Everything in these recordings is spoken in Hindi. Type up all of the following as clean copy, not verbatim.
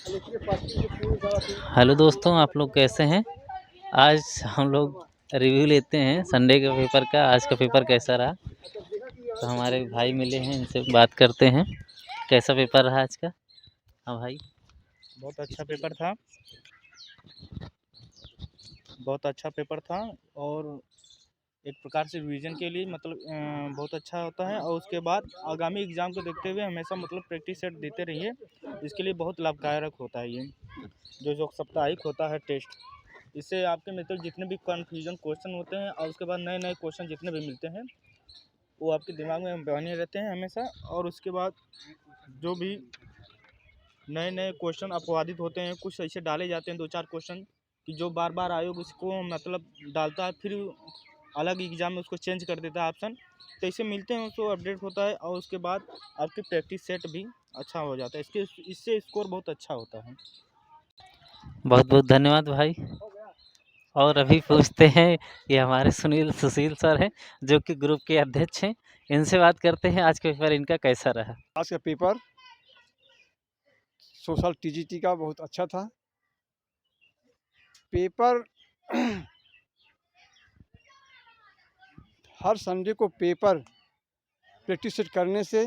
हेलो दोस्तों, आप लोग कैसे हैं? आज हम लोग रिव्यू लेते हैं संडे के पेपर का। आज का पेपर कैसा रहा? तो हमारे भाई मिले हैं, इनसे बात करते हैं। कैसा पेपर रहा आज का? हाँ भाई। बहुत अच्छा पेपर था। बहुत अच्छा पेपर था और एक प्रकार से रिवीजन के लिए मतलब बहुत अच्छा होता है। और उसके बाद आगामी एग्ज़ाम को देखते हुए हमेशा मतलब प्रैक्टिस सेट देते रहिए। इसके लिए बहुत लाभदायक होता है ये जो साप्ताहिक होता है टेस्ट। इससे आपके मतलब जितने भी कन्फ्यूजन क्वेश्चन होते हैं और उसके बाद नए नए क्वेश्चन जितने भी मिलते हैं वो आपके दिमाग में बने रहते हैं हमेशा। और उसके बाद जो भी नए नए क्वेश्चन अपवादित होते हैं, कुछ ऐसे डाले जाते हैं 2-4 क्वेश्चन कि जो बार बार आयोग उसको मतलब डालता है, फिर अलग एग्जाम में उसको चेंज कर देता है ऑप्शन। तो ऐसे मिलते हैं उसको अपडेट होता है और उसके बाद आपकी प्रैक्टिस सेट भी अच्छा हो जाता है। इससे स्कोर बहुत अच्छा होता है। बहुत बहुत धन्यवाद भाई। और अभी पूछते हैं, ये हमारे सुशील सर हैं, जो कि ग्रुप के अध्यक्ष हैं। इनसे बात करते हैं, आज का पेपर इनका कैसा रहा? आज का पेपर सोशल टीजीटी का बहुत अच्छा था। पेपर हर संडे को पेपर प्रैक्टिस सेट करने से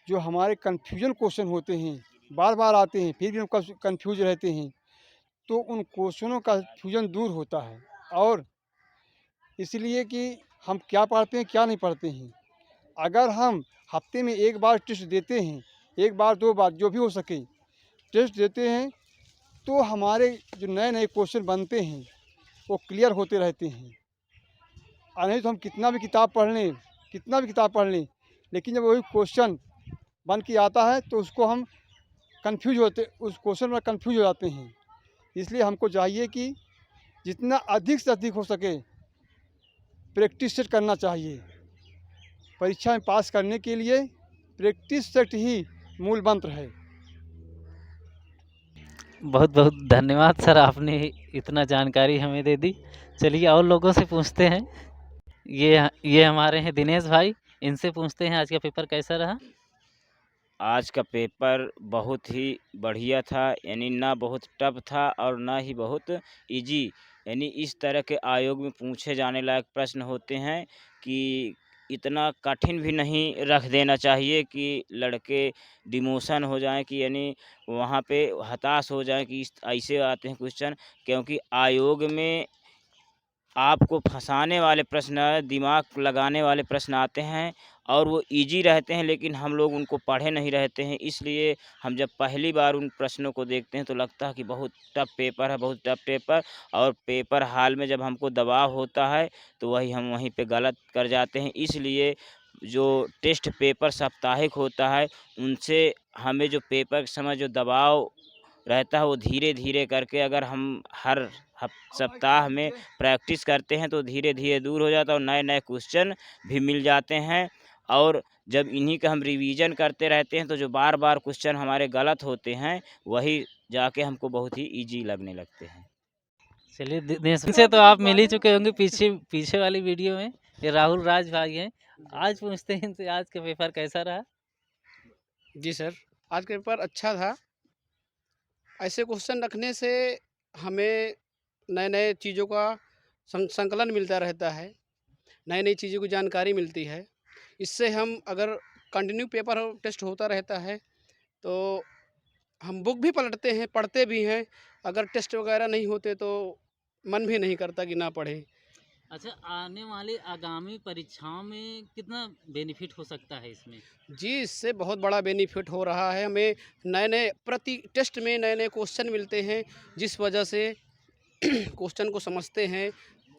जो हमारे कन्फ्यूजन क्वेश्चन होते हैं, बार बार आते हैं, फिर भी हम कन्फ्यूज रहते हैं, तो उन क्वेश्चनों का कन्फ्यूजन दूर होता है। और इसलिए कि हम क्या पढ़ते हैं, क्या नहीं पढ़ते हैं। अगर हम हफ्ते में एक बार टेस्ट देते हैं, एक बार 2 बार जो भी हो सके टेस्ट देते हैं, तो हमारे जो नए नए क्वेश्चन बनते हैं वो क्लियर होते रहते हैं। और नहीं तो हम कितना भी किताब पढ़ लें, लेकिन जब वही क्वेश्चन बन के आता है तो उसको हम उस क्वेश्चन में कन्फ्यूज हो जाते हैं। इसलिए हमको चाहिए कि जितना अधिक से अधिक हो सके प्रैक्टिस सेट करना चाहिए। परीक्षा में पास करने के लिए प्रैक्टिस सेट ही मूल मंत्र है। बहुत बहुत धन्यवाद सर, आपने इतना जानकारी हमें दे दी। चलिए और लोगों से पूछते हैं। ये हमारे हैं दिनेश भाई, इनसे पूछते हैं आज का पेपर कैसा रहा? आज का पेपर बहुत ही बढ़िया था, यानी ना बहुत टफ था और ना ही बहुत इजी। यानी इस तरह के आयोग में पूछे जाने लायक प्रश्न होते हैं कि इतना कठिन भी नहीं रख देना चाहिए कि लड़के डिमोशन हो जाएं, कि यानी वहाँ पे हताश हो जाएं कि इस ऐसे आते हैं क्वेश्चन। क्योंकि आयोग में आपको फँसाने वाले प्रश्न, दिमाग लगाने वाले प्रश्न आते हैं और वो ईज़ी रहते हैं, लेकिन हम लोग उनको पढ़े नहीं रहते हैं। इसलिए हम जब पहली बार उन प्रश्नों को देखते हैं तो लगता है कि बहुत टफ पेपर है, बहुत टफ पेपर। और पेपर हॉल में जब हमको दबाव होता है तो हम वहीं पे गलत कर जाते हैं। इसलिए जो टेस्ट पेपर साप्ताहिक होता है, उनसे हमें जो पेपर के समय जो दबाव रहता है वो धीरे-धीरे करके अगर हम हर सप्ताह में प्रैक्टिस करते हैं तो धीरे-धीरे दूर हो जाता है और नए-नए क्वेश्चन भी मिल जाते हैं। और जब इन्हीं का हम रिवीजन करते रहते हैं तो जो बार-बार क्वेश्चन हमारे गलत होते हैं, वही जाके हमको बहुत ही ईज़ी लगने लगते हैं। चलिए दिनेश से तो आप मिल ही चुके होंगे पीछे पीछे वाली वीडियो में। ये राहुल राज भाई हैं। आज पूछते हैं इनसे, आज का पेपर कैसा रहा? जी सर, आज का पेपर अच्छा था। ऐसे क्वेश्चन रखने से हमें नए-नए चीज़ों का संकलन मिलता रहता है, नई-नई चीज़ों की जानकारी मिलती है। इससे हम अगर कंटिन्यू पेपर टेस्ट होता रहता है, तो हम बुक भी पलटते हैं, पढ़ते भी हैं। अगर टेस्ट वगैरह नहीं होते तो मन भी नहीं करता कि ना पढ़ें। अच्छा, आने वाली आगामी परीक्षाओं में कितना बेनिफिट हो सकता है इसमें? जी, इससे बहुत बड़ा बेनिफिट हो रहा है। हमें नए-नए प्रति टेस्ट में नए-नए क्वेश्चन मिलते हैं, जिस वजह से क्वेश्चन को समझते हैं,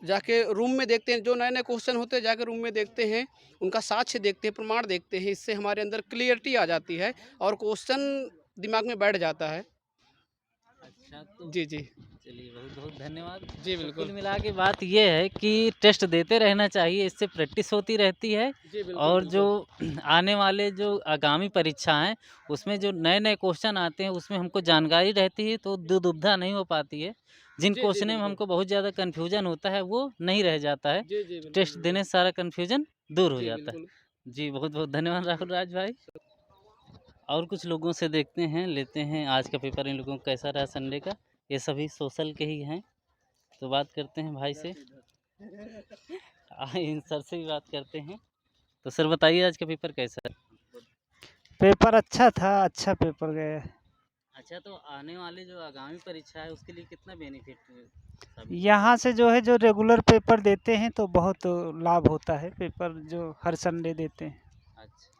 जाके रूम में देखते हैं, जो नए-नए क्वेश्चन होते हैं जाके रूम में देखते हैं, उनका साक्ष्य देखते हैं, प्रमाण देखते हैं। इससे हमारे अंदर क्लियरिटी आ जाती है और क्वेश्चन दिमाग में बैठ जाता है। अच्छा, तो जी, जी। चलिए बहुत बहुत धन्यवाद। जी, तो बिल्कुल। कुल मिला के बात ये है कि टेस्ट देते रहना चाहिए, इससे प्रैक्टिस होती रहती है। जी, बिल्कुल, और जो बिल्कुल। आने वाले जो आगामी परीक्षा हैं, उसमें जो नए नए क्वेश्चन आते हैं उसमें हमको जानकारी रहती है, तो दुविधा नहीं हो पाती है। जिन जी, जी, क्वेश्चन में बिल्कुल। हमको बहुत ज़्यादा कन्फ्यूजन होता है वो नहीं रह जाता है। जी, जी, बिल्कुल, टेस्ट बिल्कुल। देने से सारा कन्फ्यूजन दूर हो जी, जाता है। बिल्कुल। जी बहुत बहुत धन्यवाद राहुल राज भाई। और कुछ लोगों से देखते हैं, लेते हैं आज का पेपर इन लोगों को कैसा रहा संडे का। ये सभी सोशल के ही हैं, तो बात करते हैं भाई से। इन सर से भी बात करते हैं। तो सर बताइए आज का पेपर कैसा है? पेपर अच्छा था, अच्छा पेपर गया। अच्छा, तो आने वाली जो आगामी परीक्षा है उसके लिए कितना बेनिफिट साबित यहाँ से जो है जो रेगुलर पेपर देते हैं तो बहुत लाभ होता है, पेपर जो हर संडे देते हैं अच्छा,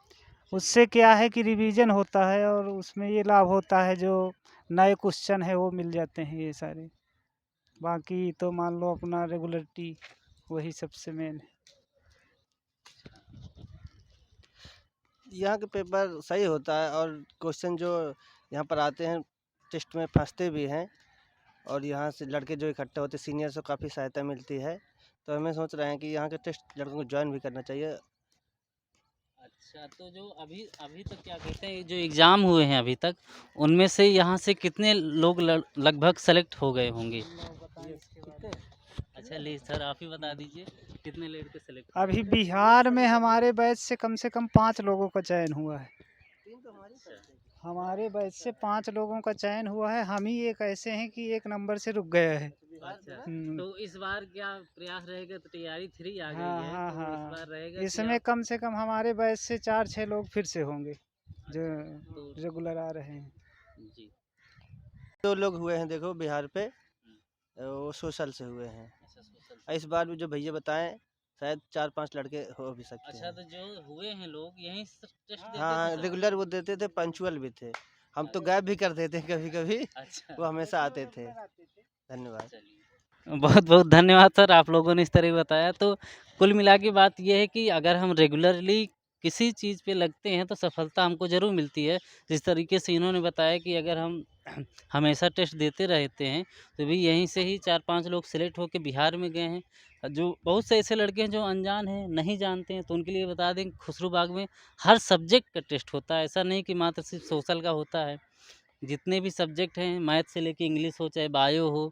उससे क्या है कि रिवीजन होता है और उसमें ये लाभ होता है जो नए क्वेश्चन है वो मिल जाते हैं ये सारे। बाकी तो मान लो अपना रेगुलरिटी वही सबसे मेन है। यहाँ के पेपर सही होता है और क्वेश्चन जो यहाँ पर आते हैं टेस्ट में फंसते भी हैं और यहाँ से लड़के जो इकट्ठे होते हैं सीनियर से काफ़ी सहायता मिलती है। तो हमें सोच रहे हैं कि यहाँ के टेस्ट लड़कों को ज्वाइन भी करना चाहिए। अच्छा, तो जो अभी अभी तक क्या कहते हैं जो एग्ज़ाम हुए हैं अभी तक, उनमें से यहाँ से कितने लोग लगभग सेलेक्ट हो गए होंगे? अच्छा, ली सर आप ही बता दीजिए कितने लड़के सेलेक्ट हुए? अभी बिहार में हमारे बैच से कम 5 लोगों का चयन हुआ है। अच्छा, हमारे बैच से 5 लोगों का चयन हुआ है, हम ही एक ऐसे हैं कि 1 नंबर से रुक गए हैं। अच्छा, हुँ। तो इस बार क्या प्रयास रहेगा? तो तैयारी 3 आ गई हाँ, है, हाँ, तो इस हाँ। बार रहेगा कि इसमें आप कम से कम हमारे बैच से 4-6 लोग फिर से होंगे, जो तो रेगुलर आ रहे हैं। जी, 2 लोग हुए हैं देखो बिहार पे, वो सोशल से हुए हैं। अच्छा सोशल। इस बार भी जो भैया बताएं शायद 4-5 लड़के हो भी सकते अच्छा, हैं। तो जो हुए हैं लोग यहीं से टेस्ट देते हाँ, थे सब? रेगुलर वो देते थे, पंक्चुअल भी थे। हम तो गायब भी कर देते हैं कभी-कभी, अच्छा, वो हमेशा आते थे। धन्यवाद। चलिए। बहुत-बहुत धन्यवाद सर, आप लोगों ने इस तरह बताया। तो कुल मिला के बात ये है कि अगर हम रेगुलरली किसी चीज़ पे लगते हैं तो सफलता हमको ज़रूर मिलती है। जिस तरीके से इन्होंने बताया कि अगर हम हमेशा टेस्ट देते रहते हैं, तो भी यहीं से ही 4-5 लोग सेलेक्ट होके बिहार में गए हैं। जो बहुत से ऐसे लड़के हैं जो अनजान हैं, नहीं जानते हैं, तो उनके लिए बता दें खुसरू बाग में हर सब्जेक्ट का टेस्ट होता है। ऐसा नहीं कि मात्र सिर्फ़ सोशल का होता है। जितने भी सब्जेक्ट हैं, मैथ से लेके इंग्लिश हो चाहे बायो हो,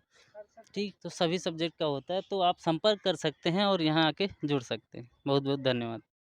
ठीक, तो सभी सब्जेक्ट का होता है। तो आप संपर्क कर सकते हैं और यहाँ आके जुड़ सकते हैं। बहुत बहुत धन्यवाद।